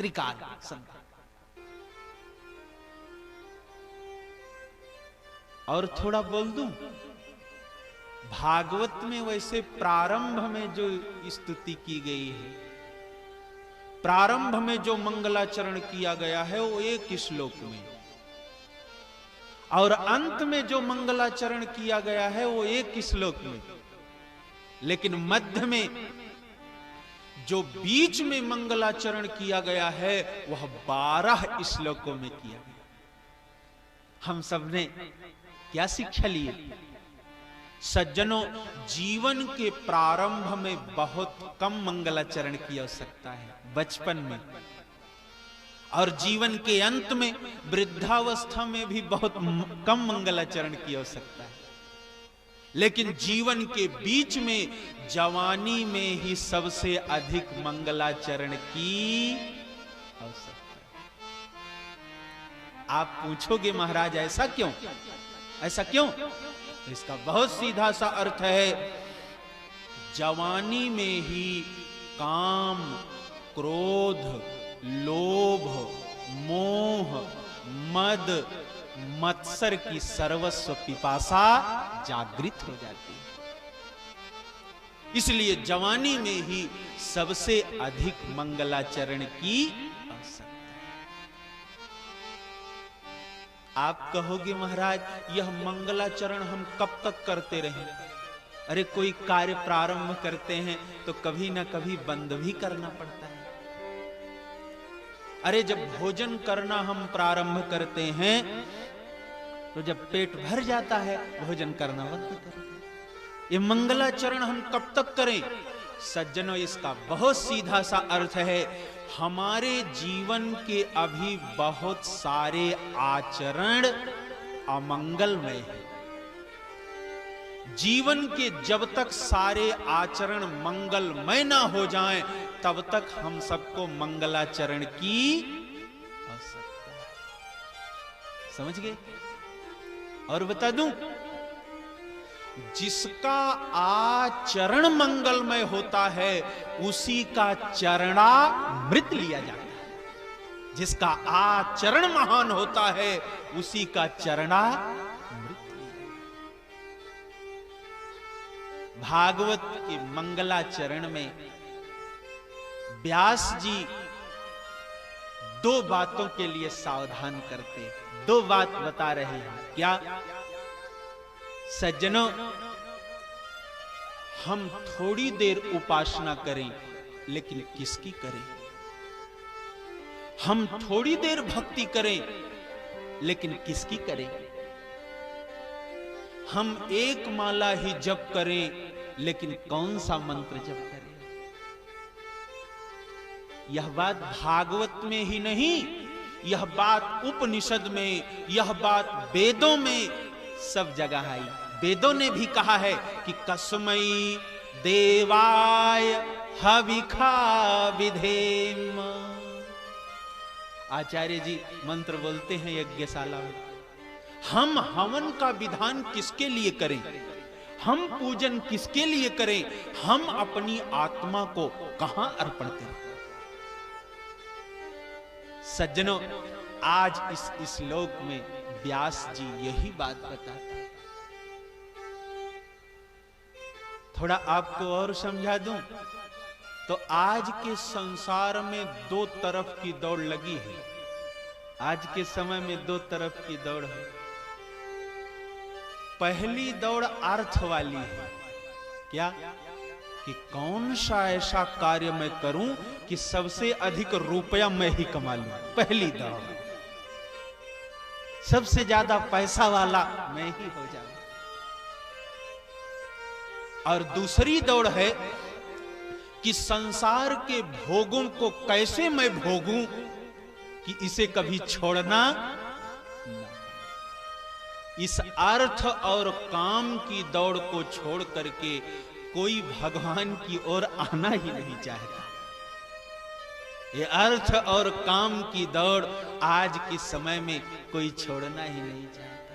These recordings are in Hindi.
त्रिकाल संकल्प। और थोड़ा बोल दूं, भागवत में वैसे प्रारंभ में जो स्तुति की गई है, प्रारंभ में जो मंगलाचरण किया गया है वो एक श्लोक में, और अंत में जो मंगलाचरण किया गया है वो एक श्लोक में, लेकिन मध्य में जो बीच में मंगलाचरण किया गया है वह 12 श्लोकों में किया गया। हम सबने क्या शिक्षा लिए? सज्जनों, जीवन के प्रारंभ में बहुत कम मंगलाचरण किया जा सकता है, बचपन में, और जीवन के अंत में वृद्धावस्था में भी बहुत कम मंगलाचरण किया जा सकता है, लेकिन जीवन के बीच में जवानी में ही सबसे अधिक मंगलाचरण की आवश्यकता है। आप पूछोगे महाराज ऐसा क्यों, ऐसा क्यों? तो इसका बहुत सीधा सा अर्थ है, जवानी में ही काम, क्रोध, लोभ, मोह, मद, मत्सर की सर्वस्व पिपासा जागृत हो जाती है। इसलिए जवानी में ही सबसे अधिक मंगलाचरण की आवश्यकता है। आप कहोगे महाराज यह मंगलाचरण हम कब तक करते रहें? अरे कोई कार्य प्रारंभ करते हैं तो कभी ना कभी बंद भी करना पड़ता है। अरे जब भोजन करना हम प्रारंभ करते हैं तो जब पेट भर जाता है भोजन करना बंद करते हैं। ये मंगलाचरण हम कब तक करें? सज्जनों, इसका बहुत सीधा सा अर्थ है, हमारे जीवन के अभी बहुत सारे आचरण अमंगलमय है। जीवन के जब तक सारे आचरण मंगलमय ना हो जाएं, तब तक हम सबको मंगलाचरण की आवश्यकता है। समझ गए? और बता दूं, जिसका आचरण मंगलमय होता है उसी का चरणामृत लिया जाता है। जिसका आचरण महान होता है उसी का चरणामृत। भागवत के मंगलाचरण में व्यास जी 2 बातों के लिए सावधान करते, 2 बात बता रहे हैं। क्या? सज्जनों, हम थोड़ी देर उपासना करें, लेकिन किसकी करें? हम थोड़ी देर भक्ति करें, लेकिन किसकी करें? हम 1 माला ही जप करें, लेकिन कौन सा मंत्र जप करें? यह बात भागवत में ही नहीं, यह बात उपनिषद में, यह बात वेदों में सब जगह आई। वेदों ने भी कहा है कि कस्मै देवाय हविखा विधेम। आचार्य जी मंत्र बोलते हैं यज्ञशाला में, हम हवन का विधान किसके लिए करें? हम पूजन किसके लिए करें? हम अपनी आत्मा को कहां अर्पण करें? सज्जनों, आज इस श्लोक में व्यास जी यही बात बताते हैं। थोड़ा आपको और समझा दूं तो आज के संसार में 2 तरफ की दौड़ लगी है। आज के समय में 2 तरफ की दौड़ है। पहली दौड़ अर्थ वाली है। क्या? कि कौन सा ऐसा कार्य मैं करूं कि सबसे अधिक रुपया मैं ही कमा लूं। पहली दौड़, सबसे ज्यादा पैसा वाला मैं ही हो जाऊं। और दूसरी दौड़ है कि संसार के भोगों को कैसे मैं भोगूं कि इसे कभी छोड़ना न। इस अर्थ और काम की दौड़ को छोड़ करके कोई भगवान की ओर आना ही नहीं चाहता। ये अर्थ और काम की दौड़ आज के समय में कोई छोड़ना ही नहीं चाहता।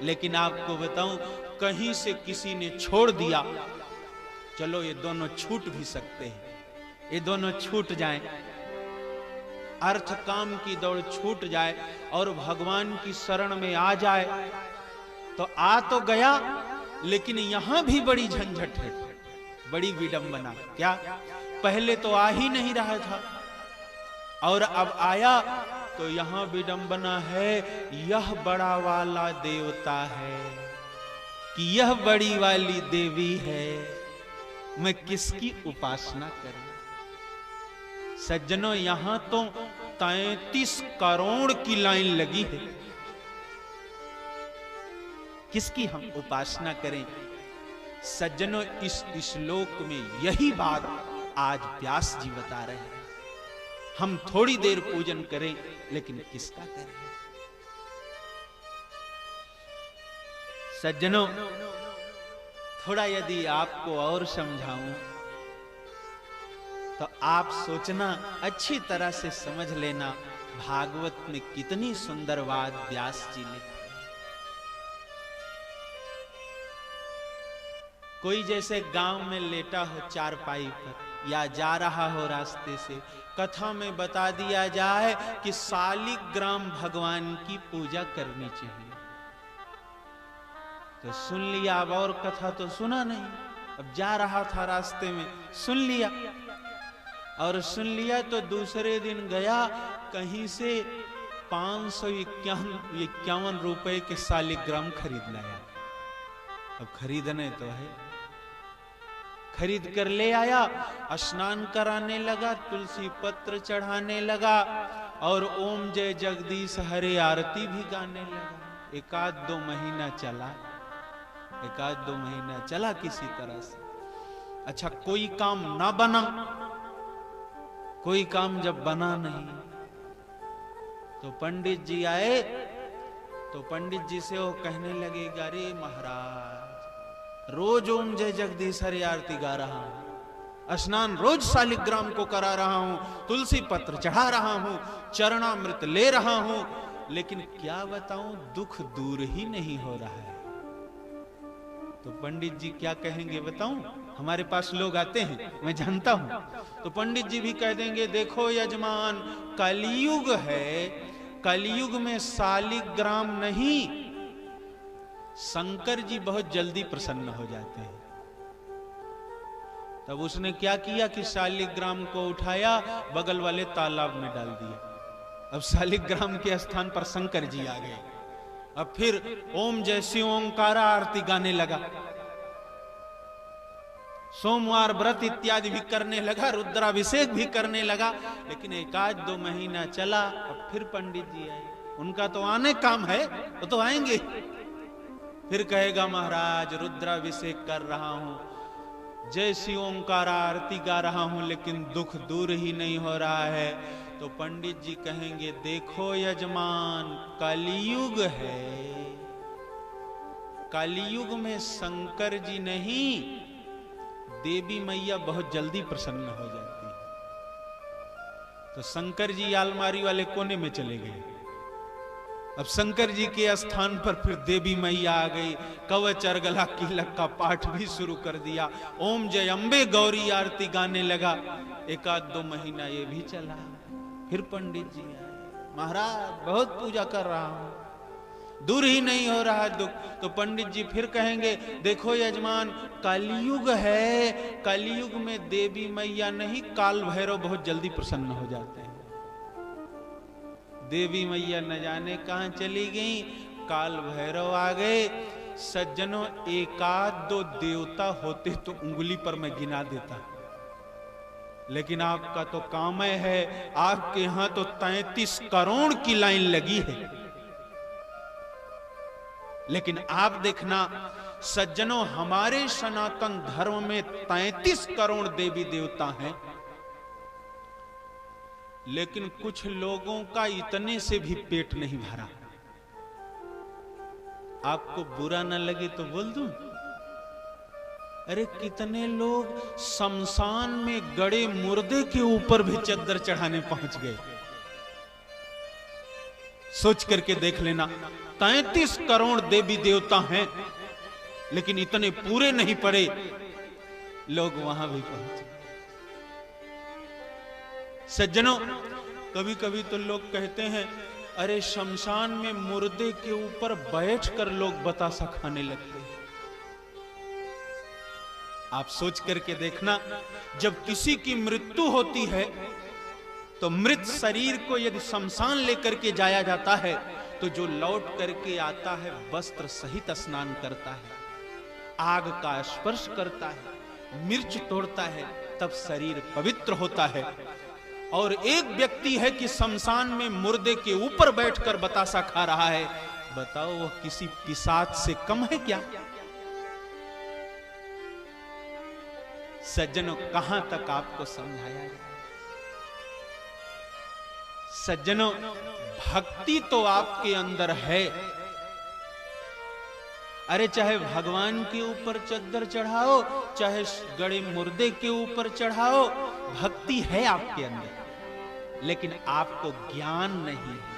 लेकिन आपको बताऊं, कहीं से किसी ने छोड़ दिया, चलो ये दोनों छूट भी सकते हैं, ये दोनों छूट जाएं, अर्थ काम की दौड़ छूट जाए और भगवान की शरण में आ जाए तो आ तो गया, लेकिन यहां भी बड़ी झंझट है, बड़ी विडंबना। क्या? पहले तो आ ही नहीं रहा था और अब आया तो यहां विडंबना है, यह बड़ा वाला देवता है कि यह बड़ी वाली देवी है, मैं किसकी उपासना करूं? सज्जनों, यहां तो 33 करोड़ की लाइन लगी है, किसकी हम उपासना करें? सज्जनों, इस श्लोक में यही बात आज व्यास जी बता रहे हैं। हम थोड़ी देर पूजन करें, लेकिन किसका करें? सज्जनों, थोड़ा यदि आपको और समझाऊं तो आप सोचना, अच्छी तरह से समझ लेना, भागवत में कितनी सुंदर बात व्यास जी लिखी। कोई जैसे गांव में लेटा हो चारपाई पर या जा रहा हो रास्ते से, कथा में बता दिया जाए कि शालिग्राम भगवान की पूजा करनी चाहिए, तो सुन लिया। अब और कथा तो सुना नहीं, अब जा रहा था रास्ते में, सुन लिया और सुन लिया तो दूसरे दिन गया, कहीं से 551 रुपए के शालिग्राम खरीद लाया। अब खरीदने तो है, खरीद कर ले आया, स्नान कराने लगा, तुलसी पत्र चढ़ाने लगा और ओम जय जगदीश हरे आरती भी गाने लगा। एक आध दो महीना चला किसी तरह से। अच्छा, कोई काम ना बना, कोई काम जब बना नहीं तो पंडित जी आए, तो पंडित जी से वो कहने लगे, अरे महाराज, रोज ओम जय जगदीश हरि आरती गा रहा हूं, स्नान रोज शालिग्राम को करा रहा हूं, तुलसी पत्र चढ़ा रहा हूं, चरणामृत ले रहा हूं, लेकिन क्या बताऊं, दुख दूर ही नहीं हो रहा है। तो पंडित जी क्या कहेंगे बताऊं? हमारे पास लोग आते हैं, मैं जानता हूं, तो पंडित जी भी कह देंगे, देखो यजमान, कलयुग है, कलयुग में शालिग्राम नहीं, शंकर जी बहुत जल्दी प्रसन्न हो जाते हैं। तब उसने क्या किया कि शालिग्राम को उठाया, बगल वाले तालाब में डाल दिया। अब शालिग्राम के स्थान पर शंकर जी आ गए। अब फिर ओम जैसी ओंकारा आरती गाने लगा, सोमवार व्रत इत्यादि भी करने लगा, रुद्राभिषेक भी करने लगा, लेकिन एक आध दो महीना चला। अब फिर पंडित जी आए, उनका तो आने काम है, वो तो आएंगे। फिर कहेगा, महाराज रुद्राभिषेक कर रहा हूं, जैसी ओंकार आरती गा रहा हूं, लेकिन दुख दूर ही नहीं हो रहा है। तो पंडित जी कहेंगे, देखो यजमान, कलयुग है, कलयुग में शंकर जी नहीं, देवी मैया बहुत जल्दी प्रसन्न हो जाती है। तो शंकर जी अलमारी वाले कोने में चले गए। अब शंकर जी के स्थान पर फिर देवी मैया आ गई, कवच अर्गला कीलक का पाठ भी शुरू कर दिया, ओम जय अम्बे गौरी आरती गाने लगा। एक आध दो महीना ये भी चला। फिर पंडित जी आए, महाराज बहुत पूजा कर रहा हूं, दूर ही नहीं हो रहा दुख। तो पंडित जी फिर कहेंगे, देखो यजमान, कलयुग है, कलयुग में देवी मैया नहीं, काल भैरव बहुत जल्दी प्रसन्न हो जाते हैं। देवी मैया न जाने कहां चली गई, काल भैरव आ गए। सज्जनों, एक आध दो देवता होते तो उंगली पर मैं गिना देता, लेकिन आपका तो काम है, आपके यहां तो 33 करोड़ की लाइन लगी है। लेकिन आप देखना सज्जनों, हमारे सनातन धर्म में 33 करोड़ देवी देवता हैं, लेकिन कुछ लोगों का इतने से भी पेट नहीं भरा। आपको बुरा न लगे तो बोल दूं, अरे कितने लोग शमशान में गड़े मुर्दे के ऊपर भी चद्दर चढ़ाने पहुंच गए। सोच करके देख लेना, 33 करोड़ देवी देवता हैं, लेकिन इतने पूरे नहीं पड़े, लोग वहां भी पहुंचे। सज्जनों, कभी कभी तो लोग कहते हैं, अरे शमशान में मुर्दे के ऊपर बैठकर लोग बतासा खाने लगते हैं। आप सोच करके देखना, जब किसी की मृत्यु होती है तो मृत शरीर को यदि शमशान लेकर के जाया जाता है तो जो लौट करके आता है वस्त्र सहित स्नान करता है, आग का स्पर्श करता है, मिर्च तोड़ता है, तब शरीर पवित्र होता है। और एक व्यक्ति है कि शमशान में मुर्दे के ऊपर बैठकर बतासा खा रहा है, बताओ वह किसी पिशाच से कम है क्या? सज्जनों, कहां तक आपको समझाया जाए? सज्जनों, भक्ति तो आपके अंदर है। अरे चाहे भगवान के ऊपर चद्दर चढ़ाओ, चाहे गड़े मुर्दे के ऊपर चढ़ाओ, भक्ति है आपके अंदर, लेकिन आपको ज्ञान नहीं है।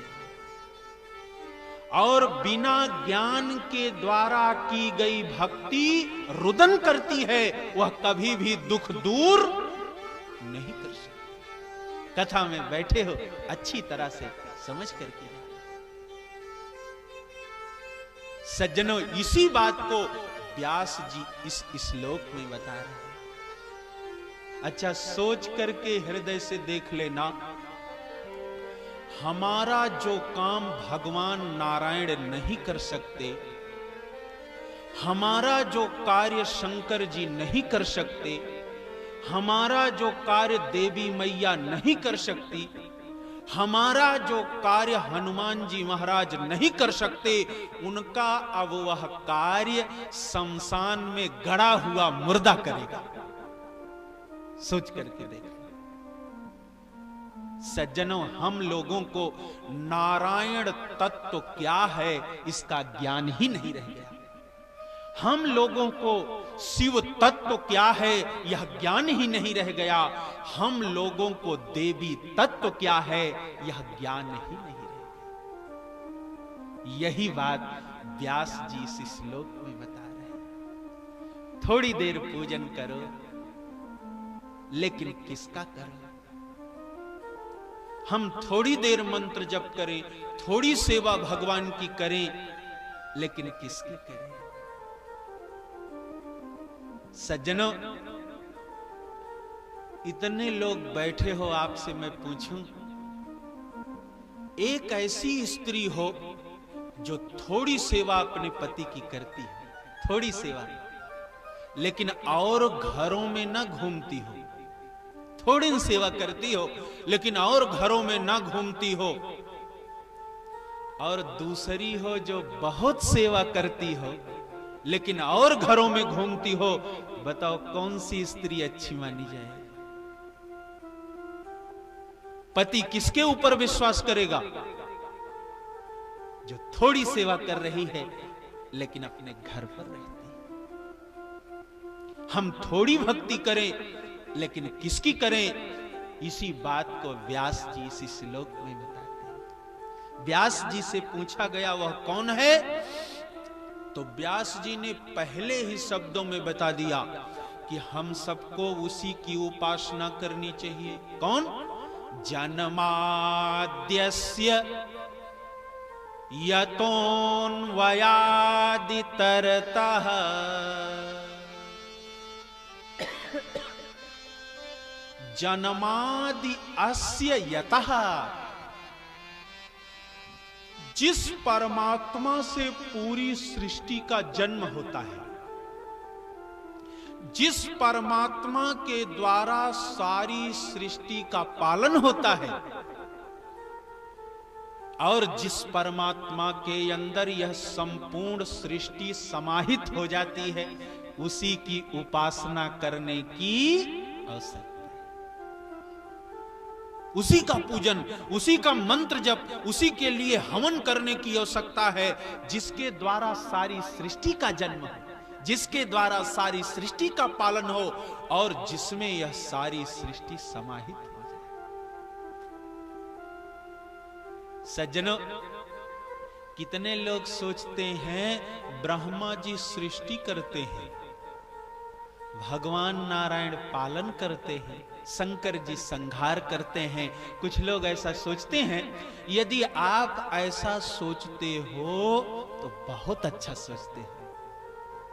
और बिना ज्ञान के द्वारा की गई भक्ति रुदन करती है, वह कभी भी दुख दूर नहीं कर सकती। कथा में बैठे हो, अच्छी तरह से समझ करके। सज्जनों, इसी बात को व्यास जी इस श्लोक में बता रहे हैं। अच्छा, सोच करके हृदय से देख लेना, हमारा जो काम भगवान नारायण नहीं कर सकते, हमारा जो कार्य शंकर जी नहीं कर सकते, हमारा जो कार्य देवी मैया नहीं कर सकती, हमारा जो कार्य हनुमान जी महाराज नहीं कर सकते, उनका अब वह कार्य शमशान में गड़ा हुआ मुर्दा करेगा। सोच करके देख। सज्जनों, हम लोगों को नारायण तत्व क्या है इसका ज्ञान ही नहीं रह गया। हम लोगों को शिव तत्व क्या है यह ज्ञान ही नहीं रह गया। हम लोगों को देवी तत्व क्या है यह ज्ञान ही नहीं रह गया। यही बात व्यास जी इस श्लोक में बता रहे हैं। थोड़ी देर पूजन करो, लेकिन किसका करो? हम थोड़ी देर मंत्र जप करें, थोड़ी सेवा भगवान की करें, लेकिन किसकी करें? सज्जनों, इतने लोग बैठे हो, आपसे मैं पूछूं, एक ऐसी स्त्री हो जो थोड़ी सेवा अपने पति की करती है, थोड़ी सेवा, लेकिन और घरों में ना घूमती हो, थोड़ी सेवा करती हो लेकिन और घरों में ना घूमती हो, और दूसरी हो जो बहुत सेवा करती हो लेकिन और घरों में घूमती हो, बताओ कौन सी स्त्री अच्छी मानी जाए? पति किसके ऊपर विश्वास करेगा? जो थोड़ी सेवा कर रही है लेकिन अपने घर पर रहती है। हम थोड़ी भक्ति करें लेकिन किसकी करें? इसी बात को व्यास जी इसी श्लोक में बताते हैं। व्यास जी से पूछा गया वह कौन है, तो व्यास जी ने पहले ही शब्दों में बता दिया कि हम सबको उसी की उपासना करनी चाहिए। कौन? जन्माद्यस्य यतोऽन्वयादितरतः जन्मादि अस्य यतः। जिस परमात्मा से पूरी सृष्टि का जन्म होता है, जिस परमात्मा के द्वारा सारी सृष्टि का पालन होता है, और जिस परमात्मा के अंदर यह संपूर्ण सृष्टि समाहित हो जाती है, उसी की उपासना करने की आवश्यकता, उसी का पूजन, उसी का मंत्र जप, उसी के लिए हवन करने की आवश्यकता है, जिसके द्वारा सारी सृष्टि का जन्म हो, जिसके द्वारा सारी सृष्टि का पालन हो, और जिसमें यह सारी सृष्टि समाहित हो जाए। सज्जनों, कितने लोग सोचते हैं ब्रह्मा जी सृष्टि करते हैं, भगवान नारायण पालन करते हैं, शंकर जी संहार करते हैं। कुछ लोग ऐसा सोचते हैं। यदि आप ऐसा सोचते हो तो बहुत अच्छा सोचते हो,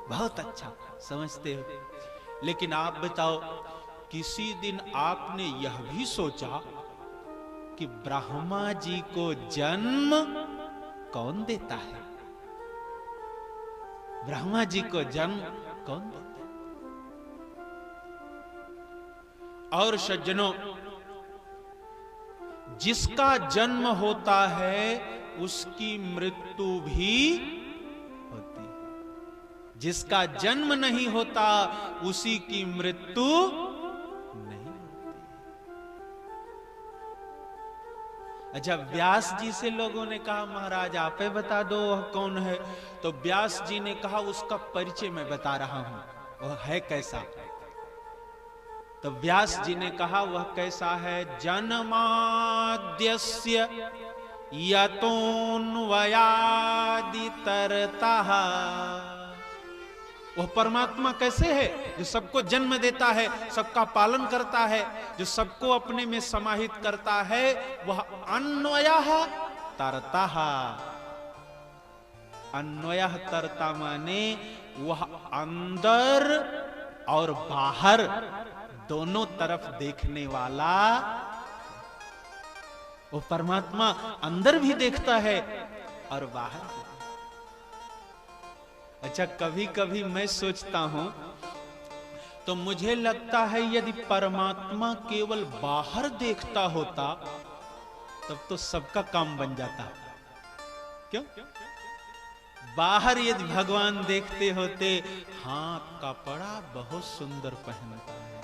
बहुत अच्छा समझते हो। लेकिन आप बताओ, किसी दिन आपने यह भी सोचा कि ब्रह्मा जी को जन्म कौन देता है? ब्रह्मा जी को जन्म कौन देता है? और सज्जनों, जिसका जन्म होता है उसकी मृत्यु भी होती है। जिसका जन्म नहीं होता उसी की मृत्यु नहीं होती। अच्छा, व्यास जी से लोगों ने कहा महाराज आप ही बता दो वह कौन है। तो व्यास जी ने कहा उसका परिचय मैं बता रहा हूं, वह है कैसा। तो व्यास जी ने कहा वह कैसा है। जन्माद्यस्य यतोऽन्वयादितरतः। वह परमात्मा कैसे है? जो सबको जन्म देता है, सबका पालन करता है, जो सबको अपने में समाहित करता है, वह अन्वयः तरतः। अन्वयः तरता माने वह अंदर और बाहर दोनों तरफ देखने वाला। वो परमात्मा अंदर भी देखता है और बाहर भी। अच्छा, कभी कभी मैं सोचता हूं तो मुझे लगता है यदि परमात्मा केवल बाहर देखता होता तब तो सबका काम बन जाता। क्यों? बाहर यदि भगवान देखते होते, हाँ कपड़ा बहुत सुंदर पहनता है,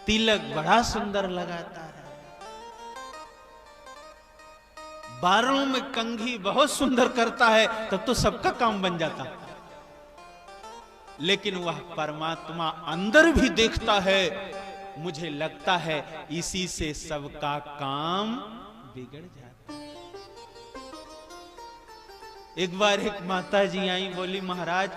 तिलक बड़ा सुंदर लगाता है, बालों में कंघी बहुत सुंदर करता है, तब तो सबका काम बन जाता। लेकिन वह परमात्मा अंदर भी देखता है। मुझे लगता है इसी से सबका काम बिगड़ जाता है। एक बार एक माता जी आई, बोली महाराज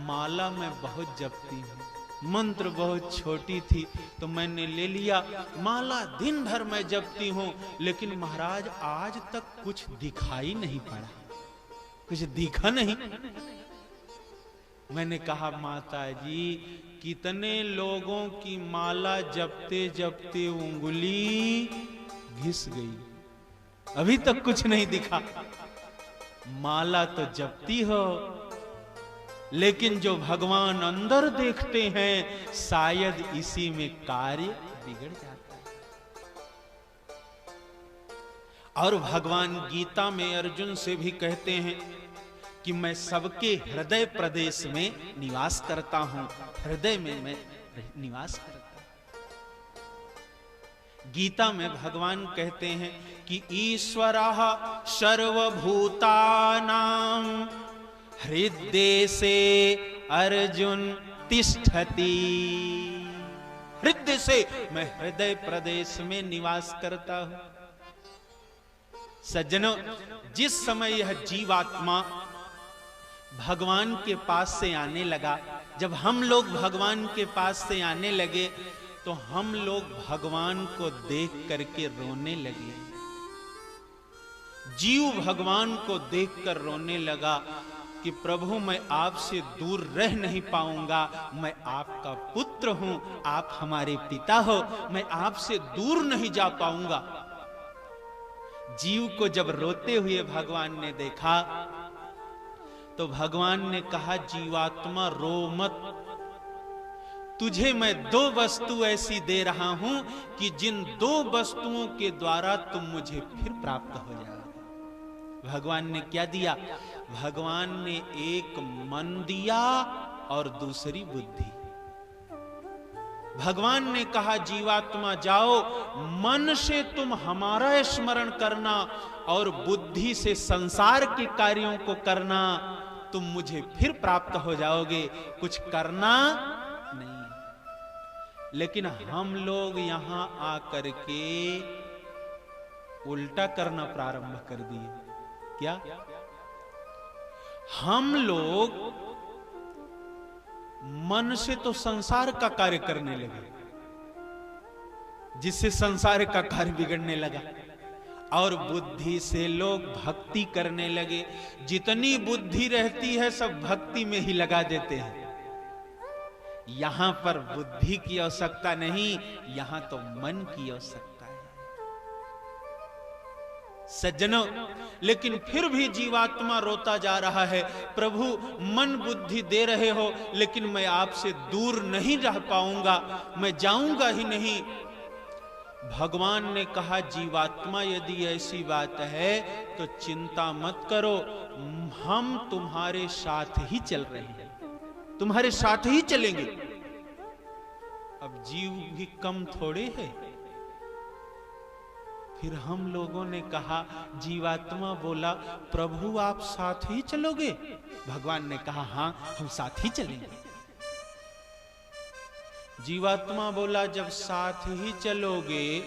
माला मैं बहुत जपती हूं, मंत्र बहुत छोटी थी तो मैंने ले लिया, माला दिन भर मैं जपती हूं, लेकिन महाराज आज तक कुछ दिखाई नहीं पड़ा, कुछ दिखा नहीं। मैंने कहा माता जी कितने लोगों की माला जपते जपते उंगली घिस गई, अभी तक कुछ नहीं दिखा। माला तो जपती हो, लेकिन जो भगवान अंदर देखते हैं शायद इसी में कार्य बिगड़ जाता है। और भगवान गीता में अर्जुन से भी कहते हैं कि मैं सबके हृदय प्रदेश में निवास करता हूं, हृदय में मैं निवास करता हूं। गीता में भगवान कहते हैं कि ईश्वरः सर्वभूतानां हृदय से अर्जुन तिष्ठति। हृदय से मैं हृदय प्रदेश में निवास करता हूं। सज्जनों, जिस समय यह जीवात्मा भगवान के पास से आने लगा, जब हम लोग भगवान के पास से आने लगे तो हम लोग भगवान को देख करके रोने लगे। जीव भगवान को देखकर रोने लगा कि प्रभु मैं आपसे दूर रह नहीं पाऊंगा, मैं आपका पुत्र हूं, आप हमारे पिता हो, मैं आपसे दूर नहीं जा पाऊंगा। जीव को जब रोते हुए भगवान ने देखा तो भगवान ने कहा जीवात्मा रो मत, तुझे मैं दो वस्तु ऐसी दे रहा हूं कि जिन दो वस्तुओं के द्वारा तुम मुझे फिर प्राप्त हो जाओगे। भगवान ने क्या दिया? भगवान ने एक मन दिया और दूसरी बुद्धि। भगवान ने कहा जीवात्मा जाओ, मन से तुम हमारा स्मरण करना और बुद्धि से संसार के कार्यों को करना, तुम मुझे फिर प्राप्त हो जाओगे, कुछ करना नहीं। लेकिन हम लोग यहां आकर के उल्टा करना प्रारंभ कर दिए। क्या? हम लोग मन से तो संसार का कार्य करने लगे, जिससे संसार का कार्य बिगड़ने लगा। और बुद्धि से लोग भक्ति करने लगे। जितनी बुद्धि रहती है सब भक्ति में ही लगा देते हैं। यहां पर बुद्धि की आवश्यकता नहीं, यहां तो मन की आवश्यकता है। सज्जनों, लेकिन फिर भी जीवात्मा रोता जा रहा है, प्रभु मन बुद्धि दे रहे हो, लेकिन मैं आपसे दूर नहीं रह पाऊंगा, मैं जाऊंगा ही नहीं। भगवान ने कहा, जीवात्मा यदि ऐसी बात है तो चिंता मत करो, हम तुम्हारे साथ ही चल रहे हैं, तुम्हारे साथ ही चलेंगे। अब जीव भी कम थोड़े है। फिर हम लोगों ने कहा, जीवात्मा बोला, प्रभु आप साथ ही चलोगे? भगवान ने कहा, हां हम साथ ही चलेंगे। जीवात्मा बोला, जब साथ ही चलोगे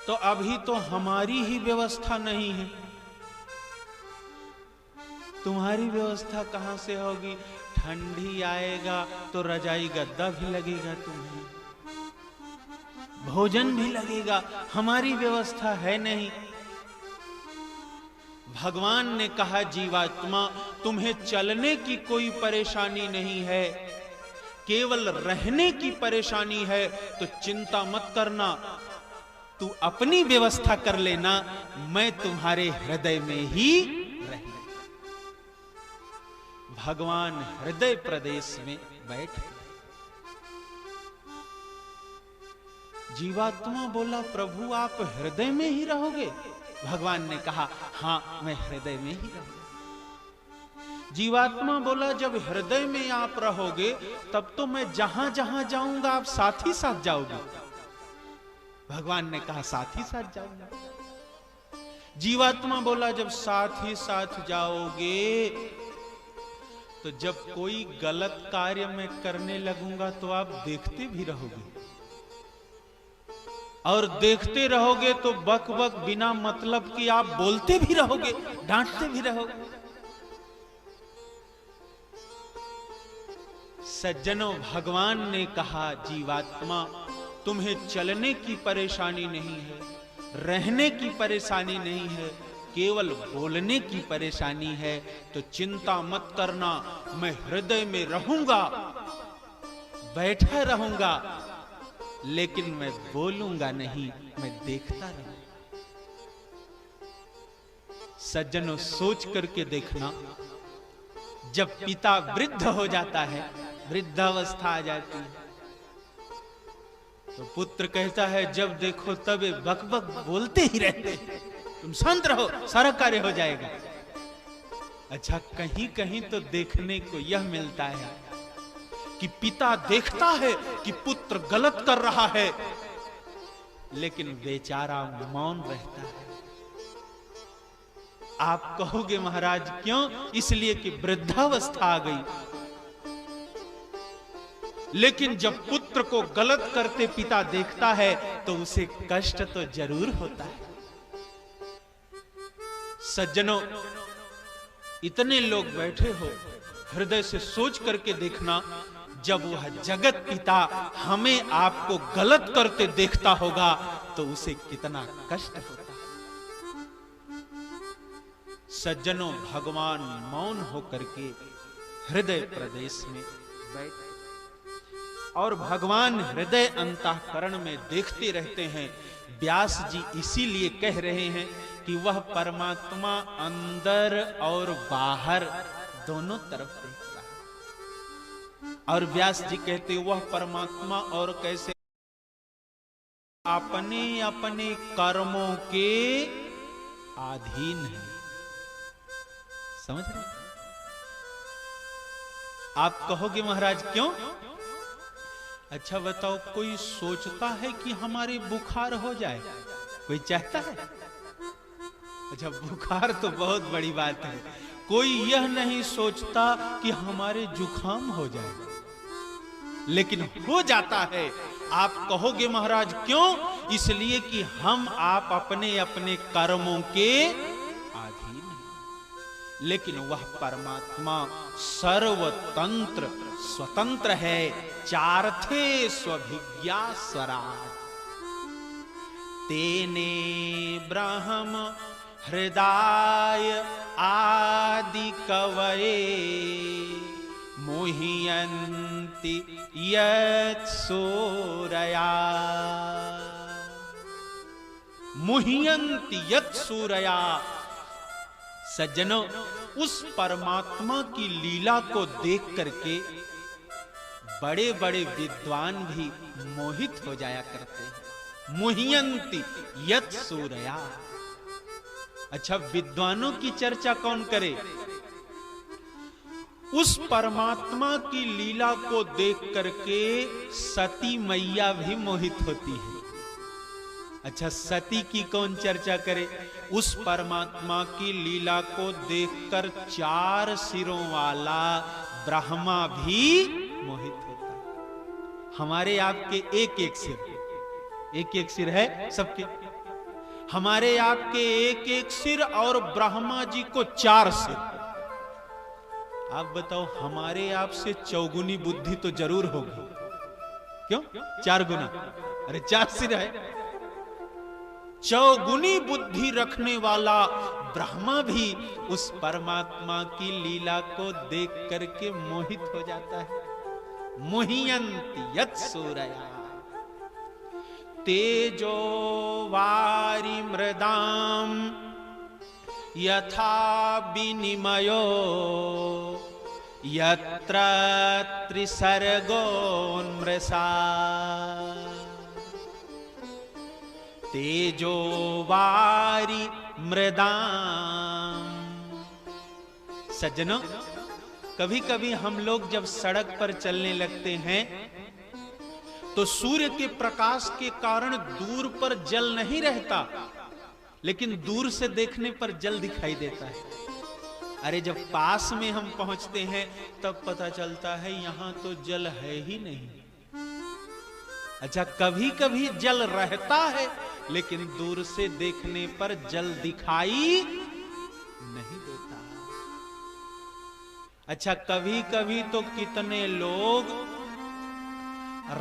तो अभी तो हमारी ही व्यवस्था नहीं है। तुम्हारी व्यवस्था कहां से होगी? ठंडी आएगा तो रजाई गद्दा भी लगेगा, तुम्हें भोजन भी लगेगा, हमारी व्यवस्था है नहीं। भगवान ने कहा, जीवात्मा तुम्हें चलने की कोई परेशानी नहीं है, केवल रहने की परेशानी है, तो चिंता मत करना, तू अपनी व्यवस्था कर लेना, मैं तुम्हारे हृदय में ही रहूंगा। भगवान हृदय प्रदेश में बैठ। जीवात्मा बोला, प्रभु आप हृदय में ही रहोगे? भगवान ने कहा, हां मैं हृदय में ही रहूंगा। जीवात्मा बोला, जब हृदय में आप रहोगे तब तो मैं जहां जहां जाऊंगा आप साथ ही साथ जाओगे। भगवान ने कहा, साथ ही साथ जाऊंगा। जीवात्मा बोला, जब साथ ही साथ जाओगे तो जब कोई गलत कार्य मैं करने लगूंगा तो आप देखते भी रहोगे, और देखते रहोगे तो बक बक बिना मतलब कि आप बोलते भी रहोगे, डांटते भी रहोगे। सज्जनों, भगवान ने कहा, जीवात्मा तुम्हें चलने की परेशानी नहीं है, रहने की परेशानी नहीं है, केवल बोलने की परेशानी है, तो चिंता मत करना, मैं हृदय में रहूंगा, बैठा रहूंगा, लेकिन मैं बोलूंगा नहीं, मैं देखता रहूंगा। सज्जनों, सोच करके देखना, जब पिता वृद्ध हो जाता है, वृद्धावस्था आ जाती है, तो पुत्र कहता है, जब देखो तब बक बक बोलते ही रहते, तुम शांत रहो, सारा कार्य हो जाएगा। अच्छा, कहीं कहीं तो देखने को यह मिलता है कि पिता देखता है कि पुत्र गलत कर रहा है, लेकिन बेचारा मौन रहता है। आप कहोगे, महाराज क्यों? इसलिए कि वृद्धावस्था आ गई। लेकिन जब पुत्र को गलत करते पिता देखता है तो उसे कष्ट तो जरूर होता है। सज्जनों, इतने लोग बैठे हो, हृदय से सोच करके देखना, जब वह जगत पिता हमें आपको गलत करते देखता होगा तो उसे कितना कष्ट होता है। सज्जनों, भगवान मौन होकर के हृदय प्रदेश में बैठे, और भगवान हृदय अंतःकरण में देखते रहते हैं। व्यास जी इसीलिए कह रहे हैं कि वह परमात्मा अंदर और बाहर दोनों तरफ देखता है। और व्यास जी कहते, वह परमात्मा और कैसे? अपने अपने कर्मों के अधीन है। समझ रहे? आप कहोगे, महाराज क्यों? अच्छा बताओ, कोई सोचता है कि हमारे बुखार हो जाए? कोई चाहता है? अच्छा, बुखार तो बहुत बड़ी बात है। कोई यह नहीं सोचता कि हमारे जुखाम हो जाए, लेकिन हो जाता है। आप कहोगे, महाराज क्यों? इसलिए कि हम आप अपने अपने कर्मों के अधीन हैं, लेकिन वह परमात्मा सर्वतंत्र स्वतंत्र है, चारथे स्वभिज्ञा स्वराट। तेने ब्रह्म हृदय आदि कवये मुह्यन्ति यत् सूरया। मुह्यन्ति यत् सूरया। सज्जनों, उस परमात्मा की लीला को देख करके बड़े बड़े विद्वान भी मोहित हो जाया करते हैं। मुह्यन्ति यत् सूरया। अच्छा, विद्वानों की चर्चा कौन करे? उस परमात्मा की लीला को देख करके सती मैया भी मोहित होती है। अच्छा, सती की कौन चर्चा करे? उस परमात्मा की लीला को देखकर 4 सिरों वाला ब्रह्मा भी मोहित होता है। हमारे आपके एक एक सिर है सबके। हमारे आपके एक एक सिर और ब्रह्मा जी को 4 सिर। आप बताओ, हमारे आपसे चौगुनी बुद्धि तो जरूर होगी। क्यों 4 गुना? अरे 4 सिर है। चौगुनी बुद्धि रखने वाला ब्रह्मा भी उस परमात्मा की लीला को देख करके मोहित हो जाता है। मुह्यन्ति यत् सूरया। तेजो वारि मृदाम यथा विनिमयो यत्र त्रिसर्गोन्मृषा। तेजो वारि मृदाम। सज्जनों, कभी कभी हम लोग जब सड़क पर चलने लगते हैं तो सूर्य के प्रकाश के कारण दूर पर जल नहीं रहता, लेकिन दूर से देखने पर जल दिखाई देता है। अरे जब पास में हम पहुंचते हैं तब पता चलता है यहां तो जल है ही नहीं। अच्छा, कभी कभी जल रहता है लेकिन दूर से देखने पर जल दिखाई नहीं देता। अच्छा, कभी कभी तो कितने लोग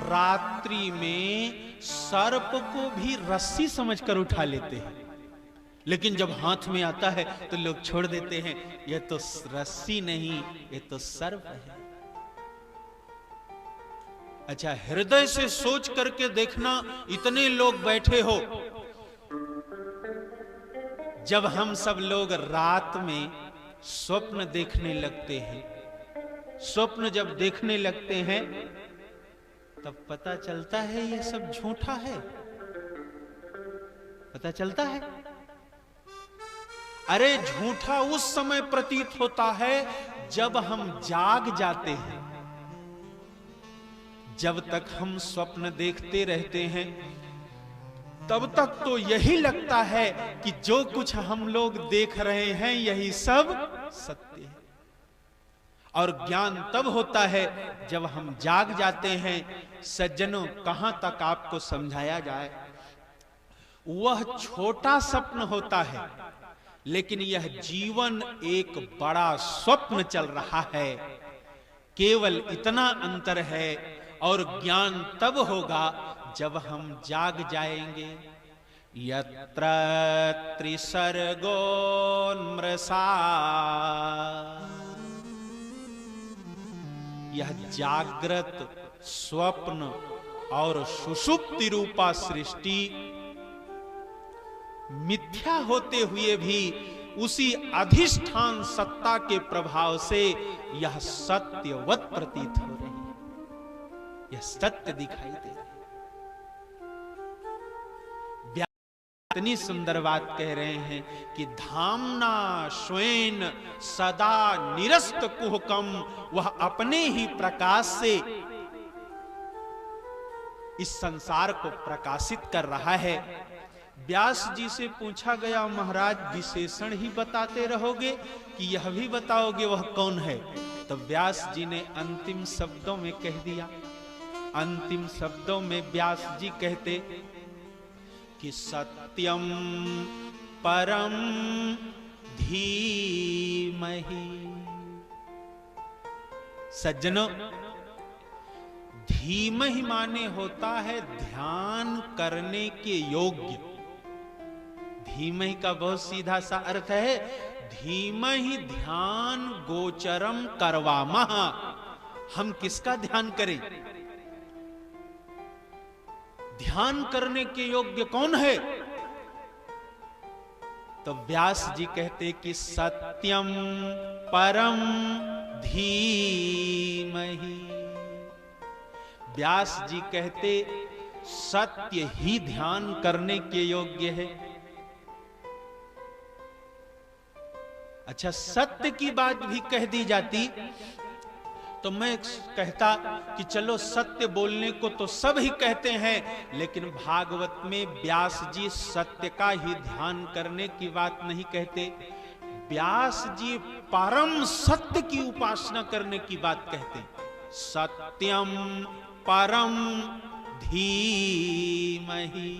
रात्रि में सर्प को भी रस्सी समझकर उठा लेते हैं, लेकिन जब हाथ में आता है तो लोग छोड़ देते हैं। यह तो रस्सी नहीं, यह तो सर्प है। अच्छा, हृदय से सोच करके देखना, इतने लोग बैठे हो, जब हम सब लोग रात में स्वप्न देखने लगते हैं, स्वप्न जब देखने लगते हैं तब पता चलता है ये सब झूठा है। पता चलता है। अरे झूठा उस समय प्रतीत होता है जब हम जाग जाते हैं। जब तक हम स्वप्न देखते रहते हैं तब तक तो यही लगता है कि जो कुछ हम लोग देख रहे हैं यही सब सत्य है। और ज्ञान तब होता है जब हम जाग जाते हैं। सज्जनों, कहां तक आपको समझाया जाए, वह छोटा स्वप्न होता है, लेकिन यह जीवन एक बड़ा स्वप्न चल रहा है। केवल इतना अंतर है। और ज्ञान तब होगा जब हम जाग जाएंगे। यत्र त्रिसर्गोन्मृषा। यह जागृत, स्वप्न और सुषुप्ति रूपा सृष्टि मिथ्या होते हुए भी उसी अधिष्ठान सत्ता के प्रभाव से यह सत्यवत प्रतीत हो रही है। यह सत्य दिखाई दे रही है। इतनी सुंदर बात कह रहे हैं कि धामना स्वयं सदा निरस्त कुहकम। वह अपने ही प्रकाश से इस संसार को प्रकाशित कर रहा है। व्यास जी से पूछा गया, महाराज विशेषण ही बताते रहोगे कि यह भी बताओगे वह कौन है? तो व्यास जी ने अंतिम शब्दों में कह दिया। अंतिम शब्दों में व्यास जी कहते कि सत्यम परम धीमहि। सज्जनों, धीमहि माने होता है ध्यान करने के योग्य। धीमहि का बहुत सीधा सा अर्थ है धीमहि ध्यान गोचरम करवामः। हम किसका ध्यान करें? ध्यान करने के योग्य कौन है? तो व्यास जी कहते कि सत्यम परम धीमहि। व्यास जी कहते सत्य ही ध्यान करने के योग्य है। अच्छा, सत्य की बात भी कह दी जाती तो मैं कहता कि चलो सत्य बोलने को तो सब ही कहते हैं, लेकिन भागवत में व्यास जी सत्य का ही ध्यान करने की बात नहीं कहते। व्यास जी परम सत्य की उपासना करने की बात कहते हैं। सत्यम परम धीमहि।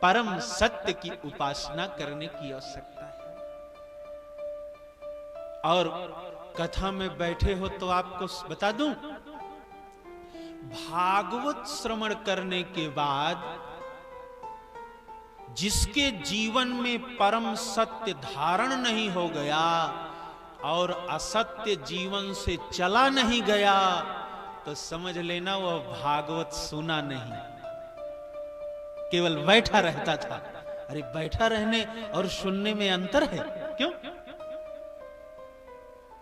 परम सत्य की उपासना करने की आवश्यकता है। और कथा में बैठे हो तो आपको बता दूं, भागवत श्रवण करने के बाद जिसके जीवन में परम सत्य धारण नहीं हो गया और असत्य जीवन से चला नहीं गया, तो समझ लेना वह भागवत सुना नहीं, केवल बैठा रहता था। अरे बैठा रहने और सुनने में अंतर है। क्यों?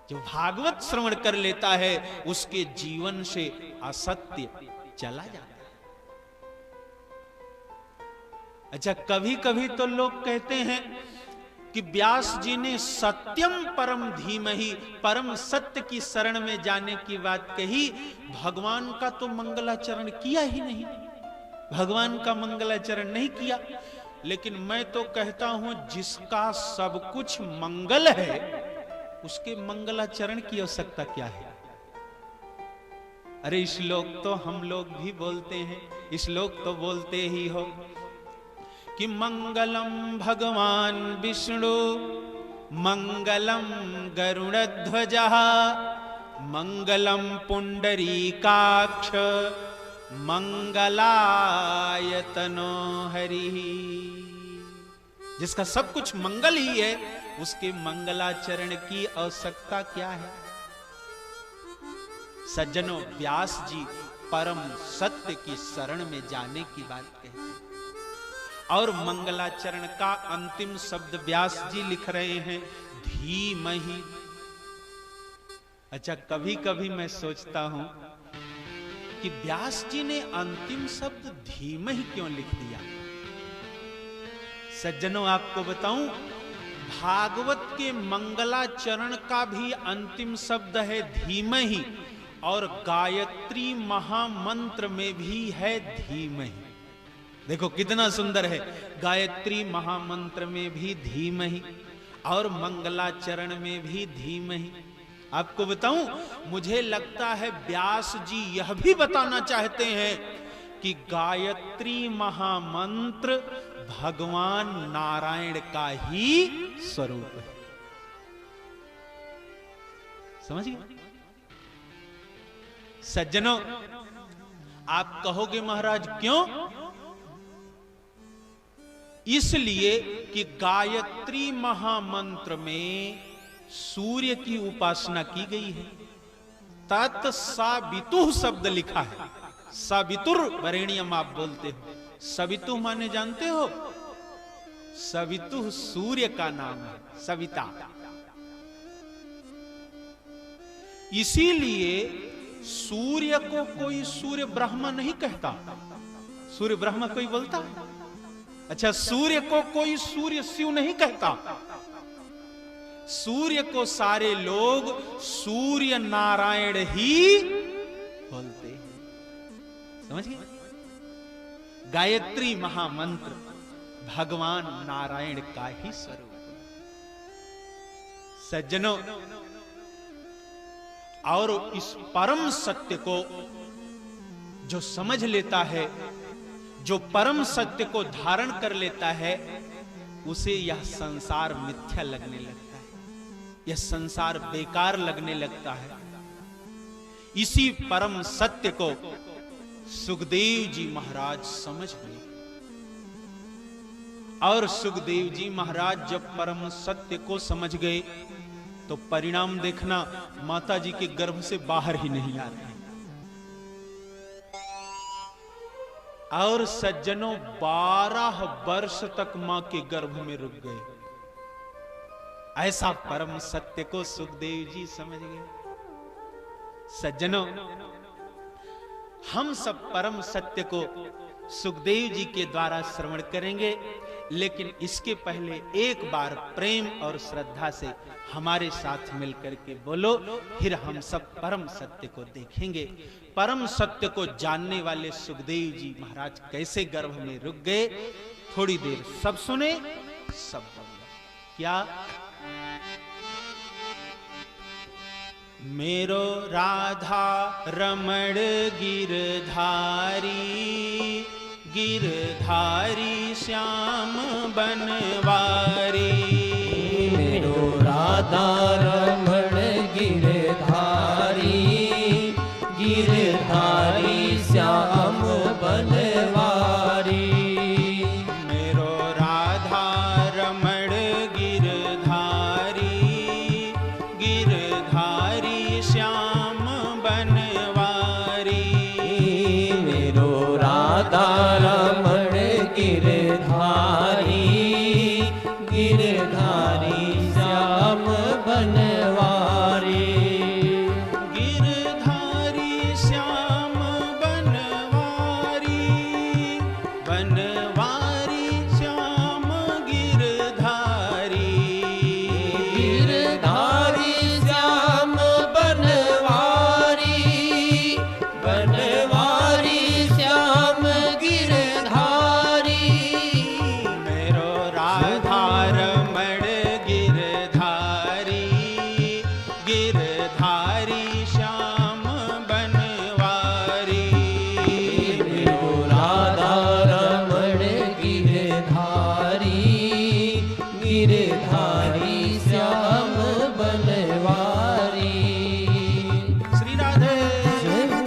जो भागवत श्रवण कर लेता है उसके जीवन से असत्य चला जाता है। अच्छा, कभी कभी तो लोग कहते हैं कि व्यास जी ने सत्यम परम धीमहि, परम सत्य की शरण में जाने की बात कही, भगवान का तो मंगलाचरण किया ही नहीं, भगवान का मंगलाचरण नहीं किया। लेकिन मैं तो कहता हूं जिसका सब कुछ मंगल है उसके मंगलाचरण की आवश्यकता क्या है? अरे श्लोक तो हम लोग भी बोलते हैं, श्लोक तो बोलते ही हो कि मंगलम भगवान विष्णु मंगलम गरुड़ध्वजः मंगलम पुंडरीकाक्ष मंगलायतनो हरिः। जिसका सब कुछ मंगल ही है उसके मंगलाचरण की आवश्यकता क्या है? सज्जनों, व्यास जी परम सत्य की शरण में जाने की बात कहते हैं। और मंगलाचरण का अंतिम शब्द व्यास जी लिख रहे हैं धीमहि। अच्छा, कभी कभी मैं सोचता हूं कि व्यास जी ने अंतिम शब्द धीमहि क्यों लिख दिया? सज्जनों, आपको बताऊं, भागवत के मंगलाचरण का भी अंतिम शब्द है धीमहि, और गायत्री महामंत्र में भी है धीमहि। देखो कितना सुंदर है, गायत्री महामंत्र में भी धीमहि और मंगलाचरण में भी धीमहि। आपको बताऊं, मुझे लगता है व्यास जी यह भी बताना चाहते हैं कि गायत्री महामंत्र भगवान नारायण का ही स्वरूप है। समझ गए? सज्जनों, आप कहोगे महाराज क्यों? इसलिए कि गायत्री महामंत्र में सूर्य की उपासना की गई है। तत् सावितुः शब्द लिखा है। सवितुर वरेण्यम आप बोलते हो, सवितु माने जानते हो? सवितु सूर्य का नाम है, सविता। इसीलिए सूर्य को कोई सूर्य ब्रह्मा नहीं कहता। सूर्य ब्रह्मा कोई बोलता है? अच्छा, सूर्य को कोई सूर्य शिव नहीं कहता। सूर्य को सारे लोग सूर्य नारायण ही बोलते हैं। समझ गए? गायत्री महामंत्र भगवान नारायण का ही स्वरूप है। सज्जनों, और इस परम सत्य को जो समझ लेता है, जो परम सत्य को धारण कर लेता है, उसे यह संसार मिथ्या लगने लगता है। यह संसार बेकार लगने लगता है। इसी परम सत्य को सुखदेव जी महाराज समझ गए। और सुखदेव जी महाराज जब परम सत्य को समझ गए तो परिणाम देखना, माता जी के गर्भ से बाहर ही नहीं आ रहे। और सज्जनों 12 वर्ष तक मां के गर्भ में रुक गए। ऐसा परम सत्य को सुखदेव जी समझ गए। सज्जनों, हम सब परम सत्य को सुखदेव जी के द्वारा श्रवण करेंगे, लेकिन इसके पहले एक बार प्रेम और श्रद्धा से हमारे साथ मिलकर के बोलो, फिर हम सब परम सत्य को देखेंगे। परम सत्य को जानने वाले सुखदेव जी महाराज कैसे गर्भ में रुक गए, थोड़ी देर सब सुने, सब बोले। क्या? मेरो राधा रमण गिरधारी, गिरधारी श्याम बनवारी। मेरो राधा रमण गिरधारी, गिरधारी श्याम बनवारी। मेरो राधा रमण गिरधारी, गिरधारी श्याम बनवारी। मेरो राधा रमण गिरधारी, गिरधारी श्याम बनवारी। गिरधारी श्याम बनवारी, बनवारी श्याम गिरधारी। गिरधारी श्याम बनवारी, बनवारी श्याम गिरधारी। मेरो राधा रमण गिरधारी, गिरधारी श्याम बनवारी। मेरो राधा रमण गिरधारी, गिरधारी श्याम बनवारी। श्री राधे। जय हो।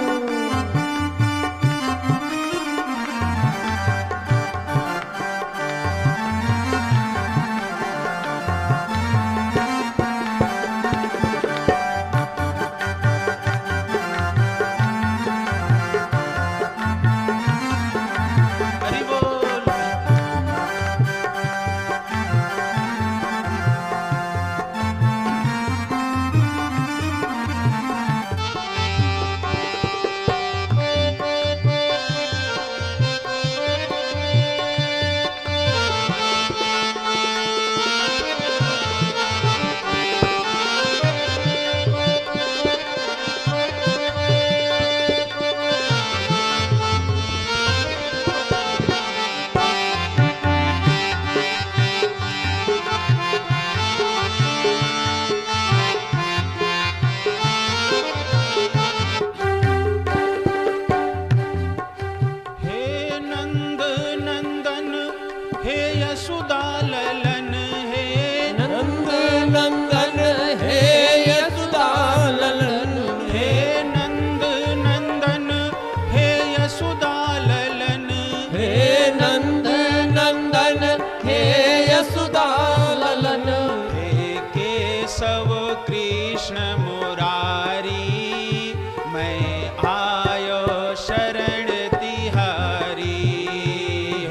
हरि बोल। हे नंद नंदन, हे यशोदा ललन, हे नंद नंदन हे यशोदा ललन, हे नंद नंदन, हे यशोदा ललन। हे नंद नंदन हे यशोदा ललन। हे केशव कृष्ण मुरारी, मैं आयो शरण तिहारी।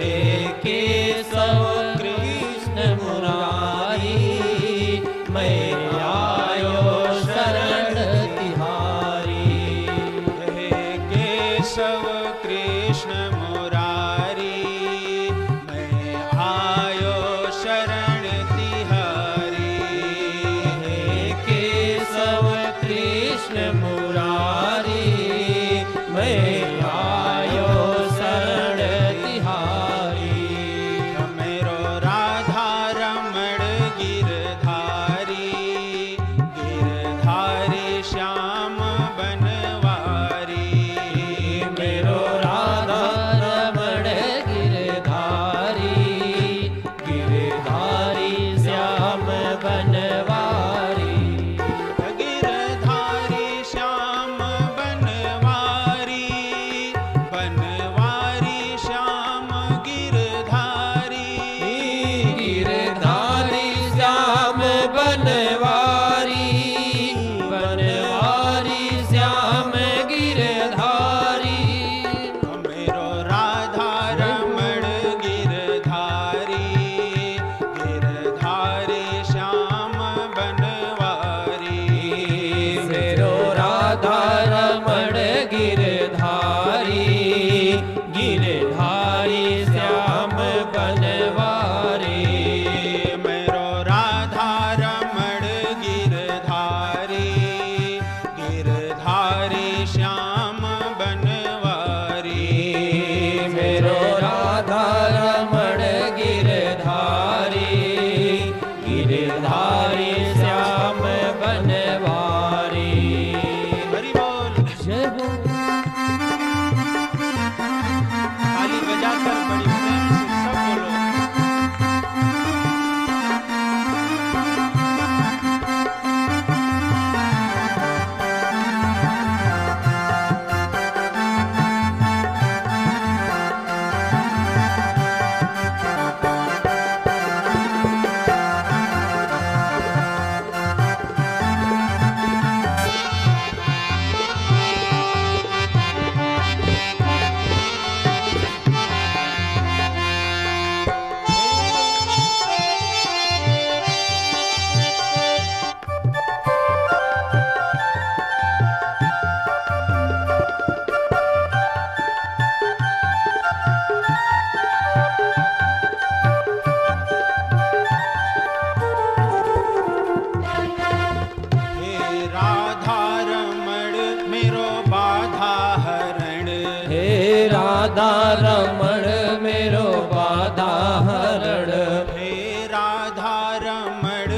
हे केशव कृष्ण मुरारी, मैं आयो शरण तिहारी। हे केशव कृष्ण मुरारी, मैं आयो शरण तिहारी। हे केशव कृष्ण मुरारी, मैं आयो शरण तिहारी। मेरो राधा रमण गिरधारी, गिरधारी श्याम बनवारी। मेरो राधा रमण मेरो बाधा हरण। हे राधा रमण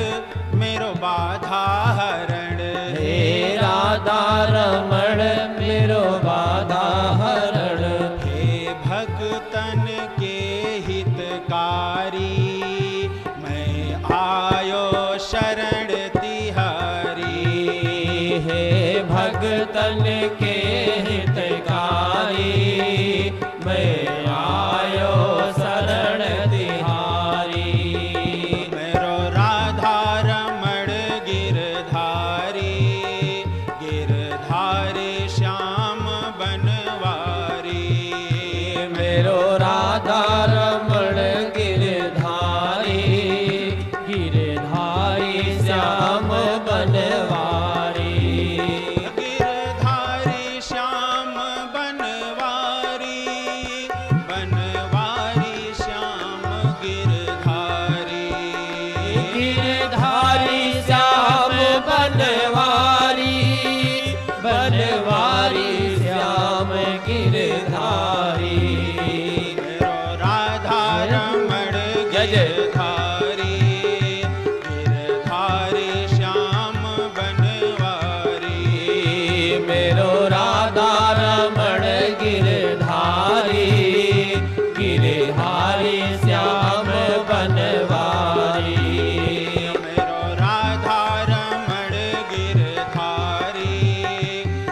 मेरो बाधा हरण। हे राधा रमण मेरो बाधा हरण। हे भक्तन के हितकारी मैं आयो शरण तिहारी। हे भक्तन के हितकारी मैं आयो शरण तिहारी। मेरो राधा रमण गिरधारी गिरधारी श्याम बनवारी। मेरो राधा रमण गिरधारी गिरधारी श्याम बनवारी। गिरधारी श्याम बनवारी बनवारी श्याम गिरधारी। गिरधारी श्याम बनवारी बनवारी श्याम गिरधारी। मेरो राधा रमण गिरधारी गिरधारी श्याम बनवारी। मेरो राधा रमण गिरधारी गिरधारी श्याम बनवारी। मेरो राधा रमण गिरधारी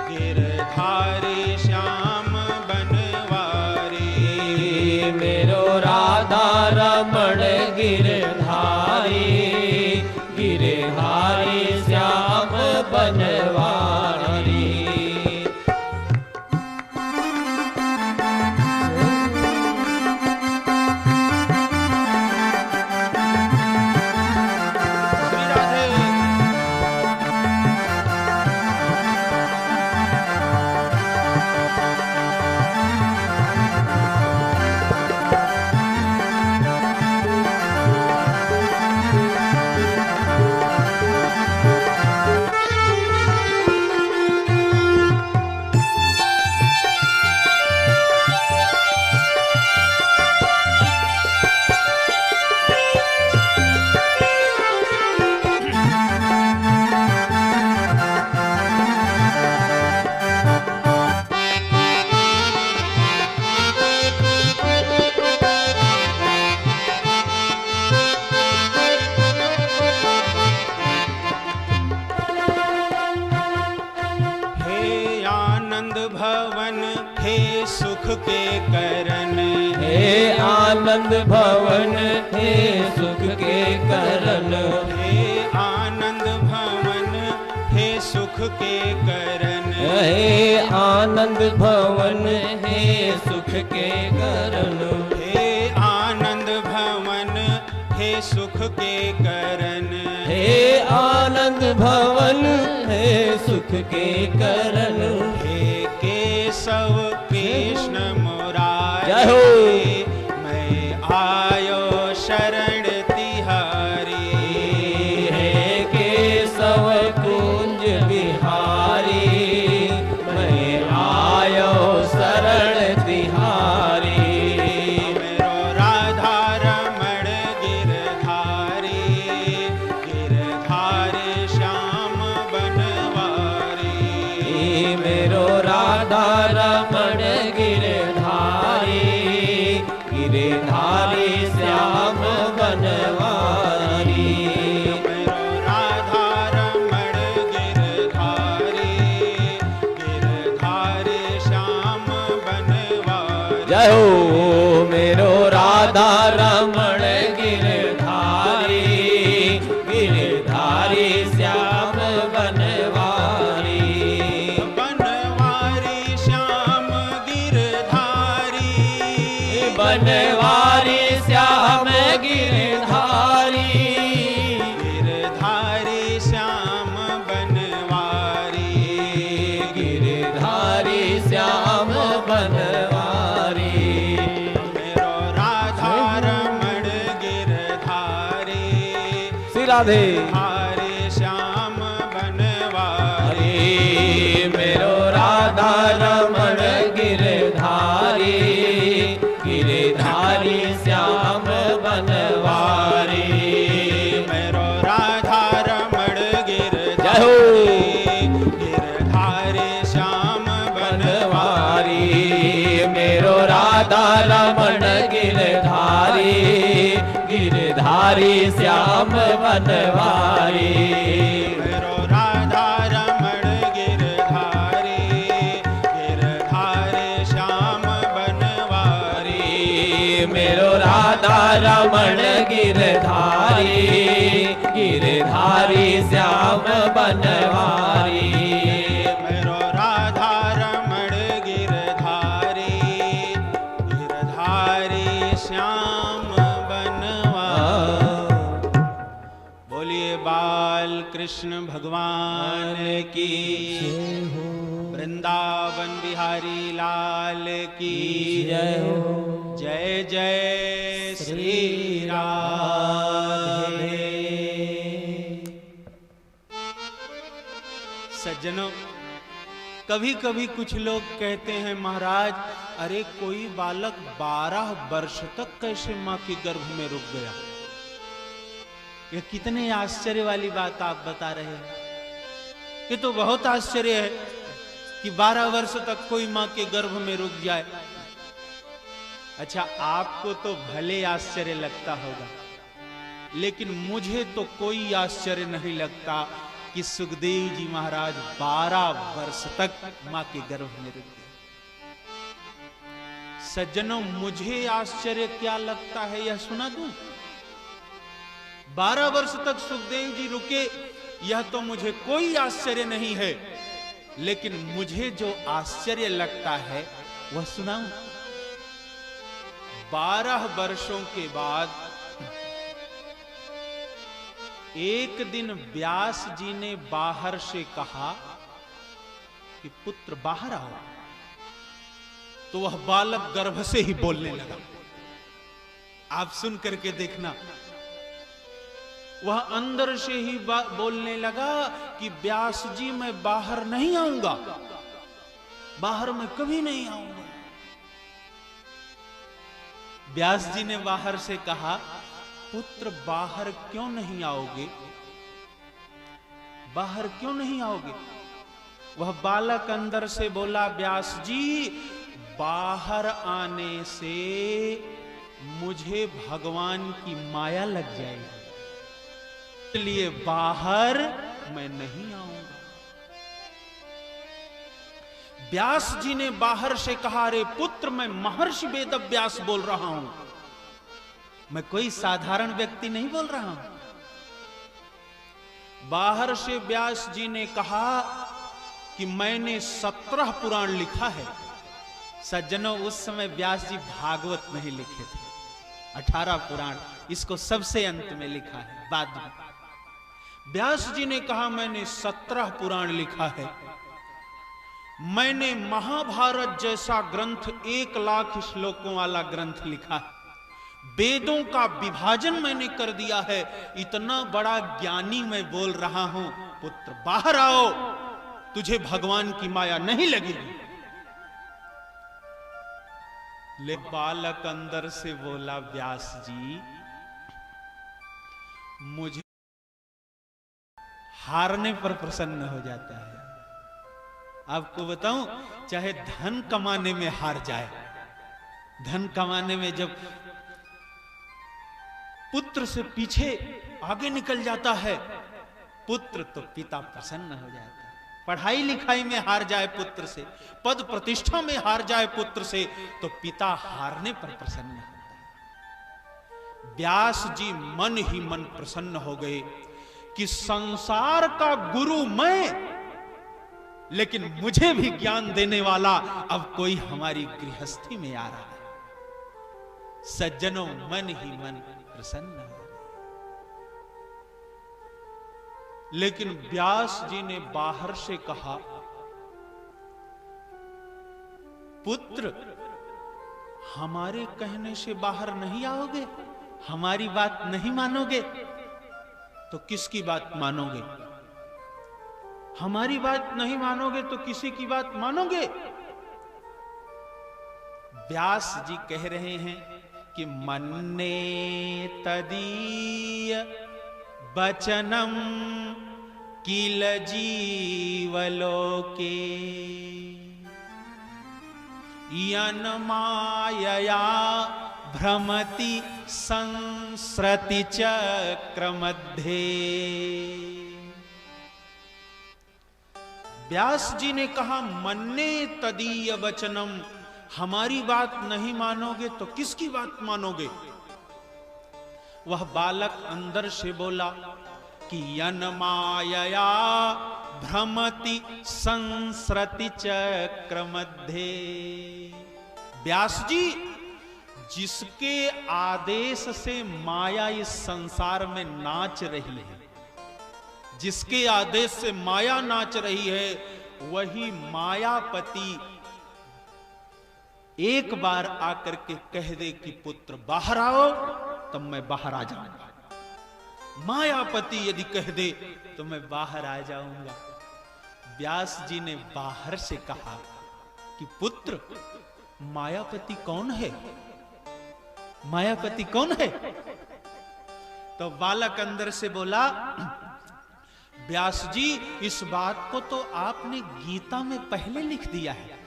गिरधारी श्याम बनवारी। मेरो राधा रमण गिरधारी गिरधारी श्याम बनवारी। श्री राधे। हे आनंद भवन हे सुख के करन। हे आनंद भवन हे सुख के करन। हे आनंद भवन हे सुख के करन। हे आनंद भवन हे सुख के करन। हे आनंद भवन हे सुख के करन। हे आनंद भवन हे सुख के करन। हे केशव कृष्ण मुरारी जय हो। मैं आयो शरण तिहारी। हे केशव कुंज बिहारी मैं आयो शरण तिहारी। मेरो राधा रमण गिरधारी गिरधारी श्याम बनवारी। मेरो राधा रमण गिरधारी गिरधारी श्याम बनवारी। मेरो राधा रमण गिरधारी गिरधारी श्याम बनवारी। जय हो। मेरो राधा रमण गिरधारी गिरधारी श्याम बनवारी। बनवारी श्याम गिरधारी बनवारी श्याम गिरधारी। गिरधारी श्याम बनवारी। गिरधारी श्याम बनवारी। मेरो राधा रमण गिरधारी श्री राधे। गिरधारी श्याम बनवारी। मेरो राधा रमण गिरधारी राधा रमण गिरधारी, गिरधारी श्याम बनवारी। मेरो राधा रमण गिरधारी, गिरधारी श्याम बनवारी। मेरो राधा रमण गिरधारी, गिरधारी श्याम बनवारी। मेरो राधा रमण गिरधारी, गिरधारी श्याम बनवारी। बोलिए बाल कृष्ण भगवान की, वृंदावन बिहारी लाल की जय हो। जय जय श्री राधे। सज्जनों, कभी कभी कुछ लोग कहते हैं महाराज, अरे कोई बालक 12 वर्ष तक कैसे मां के गर्भ में रुक गया? ये कितने आश्चर्य वाली बात आप बता रहे हैं। ये तो बहुत आश्चर्य है कि 12 वर्ष तक कोई मां के गर्भ में रुक जाए। अच्छा, आपको तो भले आश्चर्य लगता होगा, लेकिन मुझे तो कोई आश्चर्य नहीं लगता कि सुखदेव जी महाराज 12 वर्ष तक मां के गर्भ में रुक गए। सज्जनों, मुझे आश्चर्य क्या लगता है यह सुना दूं? 12 वर्ष तक सुखदेव जी रुके, यह तो मुझे कोई आश्चर्य नहीं है, लेकिन मुझे जो आश्चर्य लगता है वह सुनाऊं। 12 वर्षों के बाद एक दिन व्यास जी ने बाहर से कहा कि पुत्र बाहर आओ, तो वह बालक गर्भ से ही बोलने लगा। आप सुन करके देखना, वह अंदर से ही बोलने लगा कि व्यास जी मैं बाहर नहीं आऊंगा, बाहर मैं कभी नहीं आऊंगा। व्यास जी ने बाहर से कहा, पुत्र बाहर क्यों नहीं आओगे? बाहर क्यों नहीं आओगे? वह बालक अंदर से बोला, व्यास जी बाहर आने से मुझे भगवान की माया लग जाएगी, इसलिए बाहर मैं नहीं आऊंगा। व्यास जी ने बाहर से कहा, रे पुत्र मैं महर्षि वेदव्यास बोल रहा हूं, मैं कोई साधारण व्यक्ति नहीं बोल रहा हूं। बाहर से व्यास जी ने कहा कि मैंने 17 पुराण लिखा है। सज्जनों, उस समय व्यास जी भागवत नहीं लिखे थे, 18 पुराण, इसको सबसे अंत में लिखा है बाद में। व्यास जी ने कहा मैंने 17 पुराण लिखा है, मैंने महाभारत जैसा ग्रंथ 1 लाख श्लोकों वाला ग्रंथ लिखा है, वेदों का विभाजन मैंने कर दिया है, इतना बड़ा ज्ञानी मैं बोल रहा हूं, पुत्र बाहर आओ, तुझे भगवान की माया नहीं लगेगी। ले बालक अंदर से बोला, व्यास जी मुझे हारने पर प्रसन्न हो जाता है। आपको बताऊं, चाहे धन कमाने में हार जाए, धन कमाने में जब पुत्र से पीछे आगे निकल जाता है पुत्र, तो पिता प्रसन्न हो जाता है। पढ़ाई लिखाई में हार जाए पुत्र से, पद प्रतिष्ठा में हार जाए पुत्र से, तो पिता हारने पर प्रसन्न होता है। व्यास जी मन ही मन प्रसन्न हो गए कि संसार का गुरु मैं, लेकिन मुझे भी ज्ञान देने वाला अब कोई हमारी गृहस्थी में आ रहा है। सज्जनों, मन ही मन प्रसन्न हो। लेकिन व्यास जी ने बाहर से कहा, पुत्र हमारे कहने से बाहर नहीं आओगे, हमारी बात नहीं मानोगे, तो किसकी बात मानोगे? हमारी बात नहीं मानोगे तो किसी की बात मानोगे? व्यास जी कह रहे हैं कि मन्ने तदीय वचनम किल जीवलोके। यन मायया भ्रमति संसृति चक्र मध्ये। व्यास जी ने कहा, मन्ने तदीय वचनम, हमारी बात नहीं मानोगे तो किसकी बात मानोगे? वह बालक अंदर से बोला कि यन मायया भ्रमति संसृति चक्र मध्ये। व्यास जी, जिसके आदेश से माया इस संसार में नाच रही है, जिसके आदेश से माया नाच रही है, वही मायापति एक बार आकर के कह दे कि पुत्र बाहर आओ, तब मैं बाहर आ जाऊंगा। मायापति यदि कह दे तो मैं बाहर आ जाऊंगा। व्यास जी ने बाहर से कहा कि पुत्र, मायापति कौन है? मायापति कौन है? तो बालक अंदर से बोला, व्यास जी, इस बात को तो आपने गीता में पहले लिख दिया है।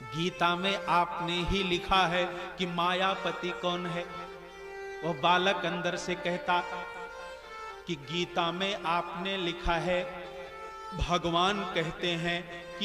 गीता में आपने ही लिखा है कि मायापति कौन है। वह बालक अंदर से कहता कि गीता में आपने लिखा है, भगवान कहते हैं कि